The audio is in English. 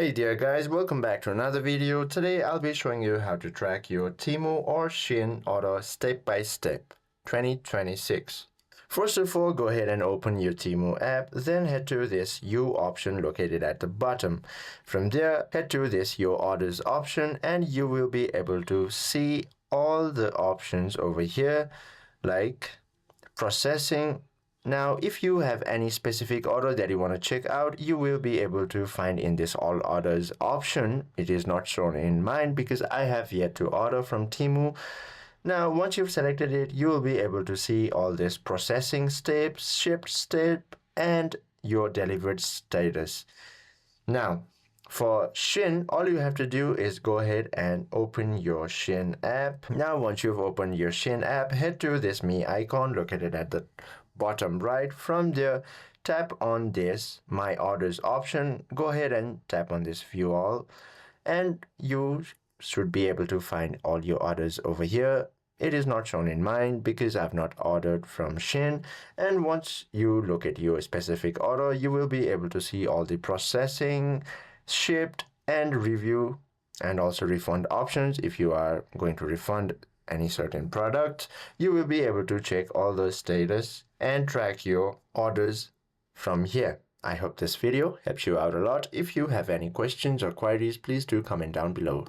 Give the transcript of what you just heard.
Hey there guys, welcome back to another video. Today I'll be showing you how to track your Temu or Shein order step by step 2026. First of all, go ahead and open your Temu app, then head to this You option located at the bottom. From there, head to this Your Orders option and you will be able to see all the options over here like processing. Now, if you have any specific order that you want to check out, you will be able to find in this All Orders option. It is not shown in mine because I have yet to order from Temu. Now, once you've selected it, you will be able to see all this processing steps, shipped step, and your delivered status. Now, for Shein, all you have to do is go ahead and open your Shein app. Now, once you've opened your Shein app, head to this Me icon located at the bottom right. From there, tap on this My Orders option. Go ahead and tap on this View All, and you should be able to find all your orders over here. It is not shown in mine because I've not ordered from Shein. And once you look at your specific order, you will be able to see all the processing, shipped, and review, and also refund options. If you are going to refund any certain product, you will be able to check all the status and track your orders from here. I hope this video helps you out a lot. If you have any questions or queries, please do comment down below.